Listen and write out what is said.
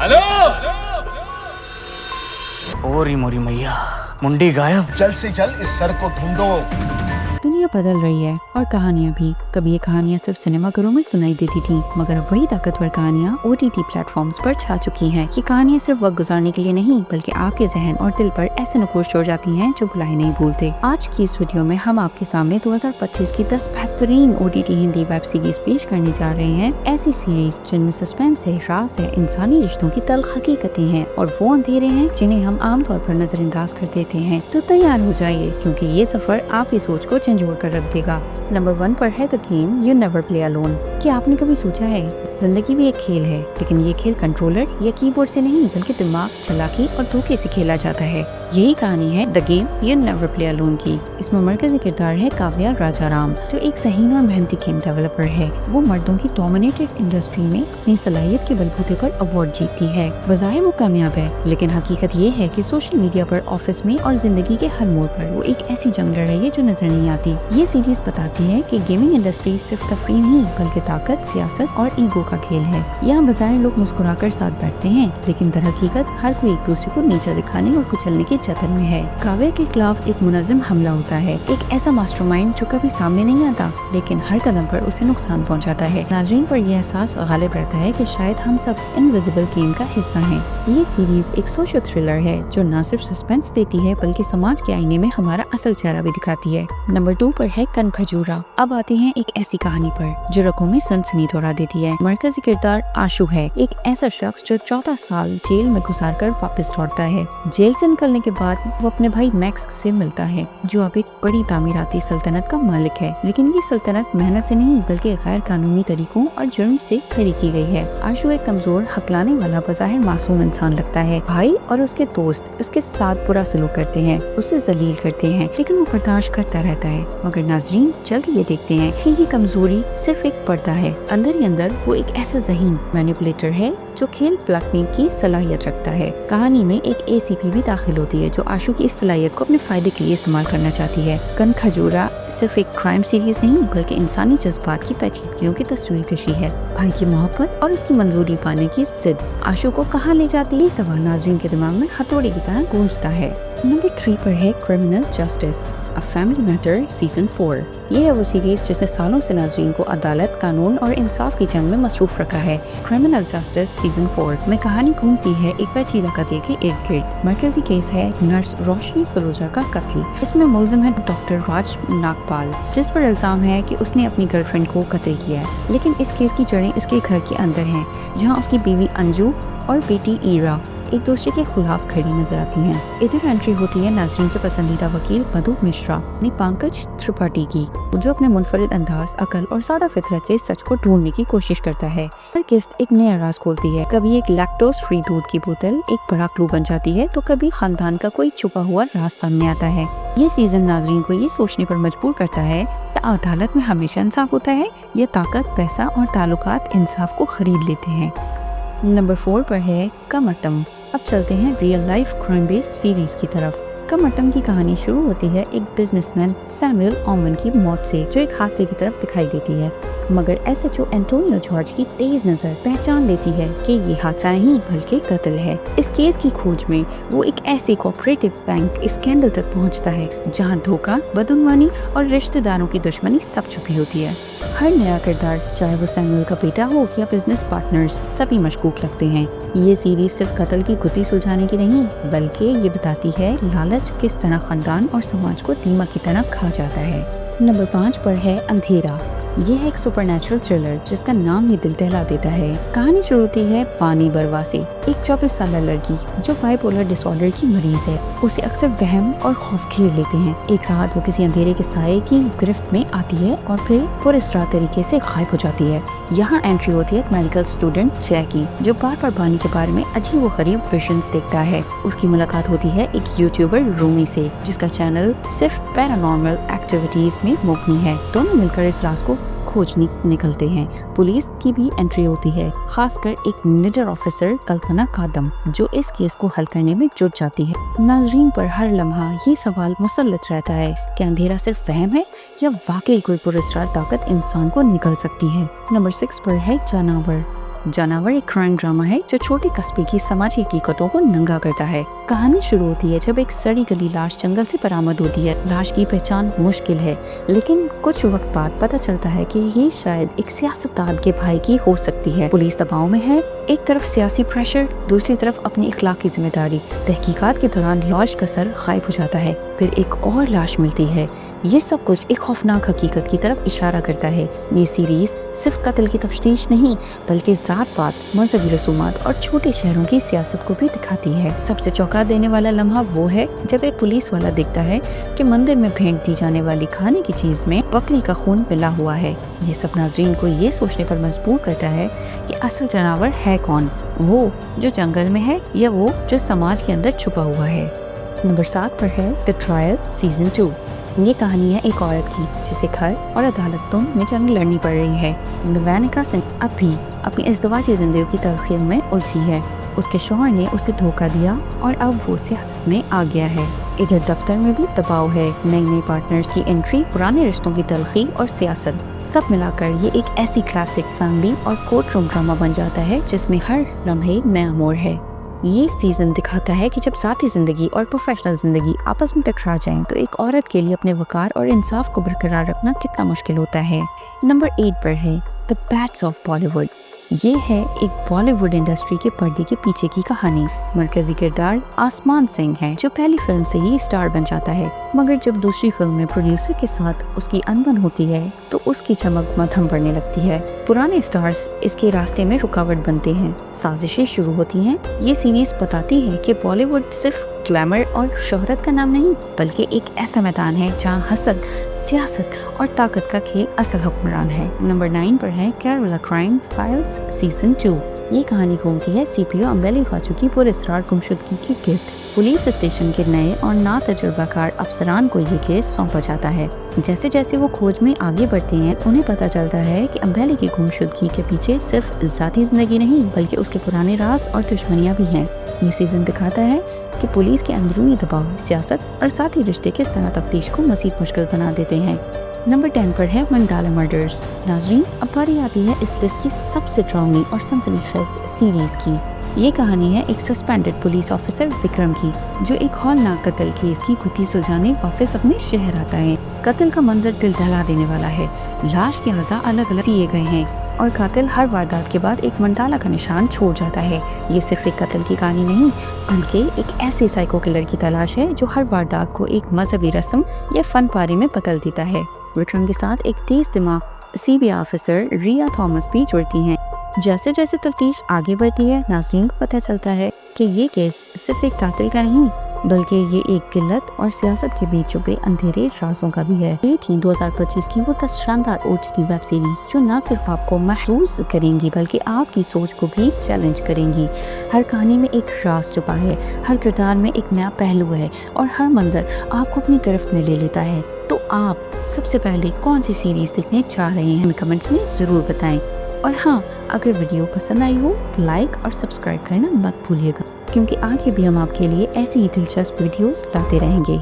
Hello. ओरी मोरी मैया, मुंडी गायब। जल्द से जल्द इस सर को ढूंढो। दुनिया बदल रही है और कहानियाँ भी। कभी ये कहानियाँ सिर्फ सिनेमा घरों में सुनाई देती थी, मगर अब वही ताकतवर कहानियाँ OTT प्लेटफॉर्म्स पर छा चुकी हैं। ये कहानियाँ सिर्फ वक्त गुजारने के लिए नहीं, बल्कि आपके जहन और दिल पर ऐसे नक्श छोड़ जाती हैं जो भुलाए नहीं भूलते। आज की इस वीडियो में हम आपके सामने 2025 की 10 बेहतरीन OTT हिंदी वेब सीरीज पेश करने जा रहे हैं। ऐसी सीरीज जिनमें सस्पेंस है, राज है, इंसानी रिश्तों की तल्ख हकीकतें हैं और वो अंधेरे हैं जिन्हें हम आमतौर पर नजरअंदाज कर देते हैं। तो तैयार हो जाइए, क्योंकि ये सफर आपकी सोच को झंझोड़ कर रख देगा। नंबर 1 पर है the game you never play alone. क्या आपने कभी सोचा है जिंदगी भी एक खेल है, लेकिन ये खेल कंट्रोलर या कीबोर्ड से नहीं, बल्कि दिमाग, चालाकी और धोखे से खेला जाता है। यही कहानी है the game you never play alone की। इसमें मरकजी किरदार है काव्या राजाराम, जो एक सहीन और मेहनती गेम डेवलपर है। वो मर्दों की डोमिनेटेड इंडस्ट्री में अपनी सलाहियत के बलबूते पर अवार्ड जीतती है। बजाय वो कामयाब है, लेकिन हकीकत ये है कि सोशल मीडिया पर, ऑफिस में और जिंदगी के हर मोड़ पर वो एक ऐसी जंग लड़ रही है जो नजर नहीं आती। ये सीरीज बताती है कि गेमिंग इंडस्ट्री सिर्फ तफरीह नहीं, बल्कि ताकत, सियासत और ईगो का खेल है। यहाँ बजाय लोग मुस्कुराकर साथ बैठते हैं, लेकिन दर हकीकत हर कोई एक दूसरे को नीचा दिखाने और कुचलने की जतन में है। काव्या के खिलाफ एक मुनज़्ज़म हमला होता है, एक ऐसा मास्टरमाइंड जो कभी सामने नहीं आता, लेकिन हर कदम पर उसे नुकसान पहुँचाता है। नाज़रीन पर यह एहसास गालिब रहता है कि शायद हम सब इनविजिबल गेम का हिस्सा हैं। ये सीरीज एक सोशल थ्रिलर है जो न सिर्फ सस्पेंस देती है, बल्कि समाज के आईने में हमारा असल चेहरा भी दिखाती है। नंबर 2 पर है कनखजूरा। अब आते हैं एक ऐसी कहानी पर जो रखों में सनसनी दौड़ा देती है। मरकजी किरदार आशु है, एक ऐसा शख्स जो 14 साल जेल में गुजार कर वापस लौटता है। जेल से निकलने के बाद वो अपने भाई मैक्स से मिलता है, जो अब एक बड़ी तामीराती सल्तनत का मालिक है। लेकिन ये सल्तनत मेहनत से नहीं, बल्कि गैर कानूनी तरीकों और जुर्म से खड़ी की गई है। आशु एक कमजोर, हकलाने वाला, बज़ाहिर मासूम इंसान लगता है। भाई और उसके दोस्त उसके साथ बुरा सलूक करते हैं, उसे जलील करते हैं, लेकिन वो बर्दाश्त करता रहता है। मगर नाज़रीन जल्द ये देखते हैं कि ये कमजोरी सिर्फ एक पर्दा है। अंदर ही अंदर वो एक ऐसा ज़हीन मैनिपुलेटर है जो खेल पलटने की सलाहियत रखता है। कहानी में एक ACP भी दाखिल होती है जो आशु की इस सलाहियत को अपने फायदे के लिए इस्तेमाल करना चाहती है। कनखजूरा सिर्फ एक क्राइम सीरीज नहीं, बल्कि इंसानी जज्बात की पेचीदगियों की तस्वीर कशी है। भाई की मोहब्बत और उसकी मंजूरी पाने की जिद आशु को कहाँ ले जाती है, सवाल नाज़रीन के दिमाग में हथौड़े की तरह गूंजता है। नंबर 3 पर है criminal justice a family matter season 4। ये है वो सीरीज जिसने सालों से नाज़रीन को अदालत, कानून और इंसाफ की जंग में मसरूफ रखा है। क्रिमिनल जस्टिस सीजन 4 में कहानी घूमती है एक पेचीदा कत्ल के इर्द गिर्द। मरकजी केस है नर्स रोशनी सरोजा का कत्ल। इसमें मुल्जिम है डॉक्टर राज नागपाल, जिस पर इल्जाम है कि उसने अपनी गर्लफ्रेंड को कत्ल किया है। लेकिन इस केस की जड़ें उसके घर के अंदर हैं, जहाँ उसकी बीवी अंजू और बेटी ईरा एक दूसरे के खिलाफ खड़ी नजर आती हैं। इधर एंट्री होती है नाज़रीन के पसंदीदा वकील मधु मिश्रा ने पंकज त्रिपाठी की, जो अपने मुनफरिद अंदाज, अकल और सादा फितरत से सच को ढूंढने की कोशिश करता है। हर किस्त एक नया राज खोलती है। कभी एक लैक्टोज फ्री दूध की बोतल एक बड़ा क्लू बन जाती है, तो कभी खानदान का कोई छुपा हुआ राज सामने आता है। ये सीजन नाज़रीन को ये सोचने पर मजबूर करता है कि अदालत में हमेशा इंसाफ होता है या ताकत, पैसा और ताल्लुकात इंसाफ को खरीद लेते हैं। नंबर 4 पर है कमटम। अब चलते हैं real life crime based series की तरफ। कमटम की कहानी शुरू होती है एक बिजनेसमैन सैमुअल ओमन की मौत से, जो एक हादसे की तरफ दिखाई देती है। मगर SHO एंटोनियो जॉर्ज की तेज नजर पहचान लेती है कि ये हादसा नहीं, बल्कि कत्ल है। इस केस की खोज में वो एक ऐसे कोऑपरेटिव बैंक स्कैंडल तक पहुंचता है जहां धोखा, बदउनवानी और रिश्तेदारों की दुश्मनी सब छुपी होती है। हर नया किरदार, चाहे वो सैमुअल का बेटा हो या बिजनेस पार्टनर्स, सभी मशकूक लगते हैं। ये सीरीज सिर्फ कत्ल की गुत्थी सुलझाने की नहीं, बल्कि ये बताती है लालच किस तरह खानदान और समाज को दीमक की तरह खा जाता है। नंबर 5 पर है अंधेरा। ये है एक सुपरनैचुरल थ्रिलर जिसका नाम ही दिल दहला देता है। कहानी शुरू होती है पानी बरवा से। एक 24 साल लड़की जो बाइपोलर डिसऑर्डर की मरीज है, उसे अक्सर वहम और खौफ घेर लेते हैं। एक रात वो किसी अंधेरे के साये की गिरफ्त में आती है और फिर पुरअसरार तरीके से गायब हो जाती है। यहाँ एंट्री होती है एक मेडिकल स्टूडेंट जैकी, जो बार बार पानी के बारे में अजीब व गरीब विजन्स देखता है। उसकी मुलाकात होती है एक यूट्यूबर रूमी से, जिसका चैनल सिर्फ पैरानॉर्मल एक्टिविटीज में मुबनी है। दोनों मिलकर इस राज को खोजने निकलते हैं। पुलिस की भी एंट्री होती है, खासकर एक निडर ऑफिसर कल्पना कादम, जो इस केस को हल करने में जुट जाती है। नाजरीन पर हर लम्हा ये सवाल मुसल्लत रहता है कि अंधेरा सिर्फ वहम है या वाकई कोई पुरस्कार ताकत इंसान को निकल सकती है। नंबर 6 पर है जानवर। जानवर एक क्राइम ड्रामा है जो छोटे कस्बे की समाजी हकीकतों को नंगा करता है। कहानी शुरू होती है जब एक सड़ी गली लाश जंगल से बरामद होती है। लाश की पहचान मुश्किल है, लेकिन कुछ वक्त बाद पता चलता है कि ये शायद एक सियासतदान के भाई की हो सकती है। पुलिस दबाव में है, एक तरफ सियासी प्रेशर, दूसरी तरफ अपनी इखलाकी जिम्मेदारी। तहकीकात के दौरान लाश का सर गायब हो जाता है, फिर एक और लाश मिलती है। ये सब कुछ एक खौफनाक हकीकत की तरफ इशारा करता है। ये सीरीज सिर्फ कत्ल की तफ्तीश नहीं बल्कि ज़ात-पात, मजहबी रसूमात और छोटे शहरों की सियासत को भी दिखाती है। सबसे चौंका देने वाला लम्हा वो है जब एक पुलिस वाला दिखता है कि मंदिर में भेंट दी जाने वाली खाने की चीज में बकरी का खून मिला हुआ है। ये सब नाजरीन को ये सोचने पर मजबूर करता है कि असल जानवर है कौन, वो जो जंगल में है या वो जो समाज के अंदर छुपा हुआ है। नंबर 7 पर है द ट्रायल सीजन 2। ये कहानी है एक औरत की जिसे घर और अदालतों में जंग लड़नी पड़ रही है। नवैनिका सिंह अब भी अपनी इज़्दिवाजी जिंदगी की तलखीर में उलझी है। उसके शौहर ने उसे धोखा दिया और अब वो सियासत में आ गया है। इधर दफ्तर में भी दबाव है, नए नए पार्टनर्स की एंट्री, पुराने रिश्तों की तलखी और सियासत, सब मिलाकर ये एक ऐसी क्लासिक फैमिली और कोर्ट रूम ड्रामा बन जाता है जिसमें हर लम्हे नया मोड़ है। ये सीजन दिखाता है कि जब साथी जिंदगी और प्रोफेशनल जिंदगी आपस में टकरा जाएं तो एक औरत के लिए अपने वकार और इंसाफ को बरकरार रखना कितना मुश्किल होता है। नंबर 8 पर है द बैड्स ऑफ बॉलीवुड। ये है एक बॉलीवुड इंडस्ट्री के पर्दे के पीछे की कहानी। मरकजी किरदार आसमान सिंह है जो पहली फिल्म से ही स्टार बन जाता है, मगर जब दूसरी फिल्म में प्रोड्यूसर के साथ उसकी अनबन होती है तो उसकी चमक मध्यम पड़ने लगती है। पुराने स्टार्स इसके रास्ते में रुकावट बनते हैं, साजिशें शुरू होती हैं। ये सीरीज बताती है कि बॉलीवुड सिर्फ ग्लैमर और शोहरत का नाम नहीं बल्कि एक ऐसा मैदान है जहाँ हसद, सियासत और ताकत का खेल असल हुक्मरान है। नंबर 9 पर है केरला क्राइम फाइल्स सीजन 2। ये कहानी घूमती है सीपीओ अम्बेली फाचू की पुरस्कार गुमशुदगी के गिर्द। पुलिस स्टेशन के नए और ना तजुर्बाकार अफसरान को ये केस सौंपा जाता है। जैसे जैसे वो खोज में आगे बढ़ते हैं उन्हें पता चलता है कि अम्बेली की गुमशुदगी के पीछे सिर्फ जाती जिंदगी नहीं बल्कि उसके पुराने राज और दुश्मनियां भी हैं। ये सीजन दिखाता है कि पुलिस के अंदरूनी दबाव, सियासत और साथ ही रिश्ते किस तरह तफ्तीश को मज़ीद मुश्किल बना देते हैं। नंबर 10 पर है मंडाला मर्डर्स। नाजरीन, अब बारी आती है इस लिस्ट की सबसे डरावनी और सनसनीखेज सीरीज की। ये कहानी है एक सस्पेंडेड पुलिस ऑफिसर विक्रम की जो एक हौलनाक कत्ल केस की गुत्थी सुलझाने वापस अपने शहर आता है। कत्ल का मंजर दिल दहला देने वाला है। लाश के अज़ा अलग अलग सिए गए हैं और कातिल हर वारदात के बाद एक मंडाला का निशान छोड़ जाता है। ये सिर्फ एक कत्ल की कहानी नहीं बल्कि एक ऐसे साइको किलर की तलाश है जो हर वारदात को एक मजहबी रस्म या फन पारी में बदल देता है। विक्रम के साथ एक तेज दिमाग सीबीआई ऑफिसर रिया थॉमस भी जुड़ती हैं। जैसे जैसे तफ्तीश आगे बढ़ती है नाज़रीन को पता चलता है कि ये केस सिर्फ एक कातिल का नहीं बल्कि ये एक किल्लत और सियासत के बीच छुपे अंधेरे राजों का भी है। ये थी 2025 की वो 10 शानदार OTT वेब सीरीज जो न सिर्फ आपको महसूस करेंगी बल्कि आपकी सोच को भी चैलेंज करेंगी। हर कहानी में एक राज छुपा है, हर किरदार में एक नया पहलू है और हर मंजर आपको अपनी गिरफ्त में ले लेता है। तो आप सबसे पहले कौन सी सीरीज देखने चाह रहे हैं हमें कमेंट्स में ज़रूर बताएं। और हाँ, अगर वीडियो पसंद आई हो तो लाइक और सब्सक्राइब करना मत भूलिएगा क्योंकि आगे भी हम आपके लिए ऐसी ही दिलचस्प वीडियोस लाते रहेंगे।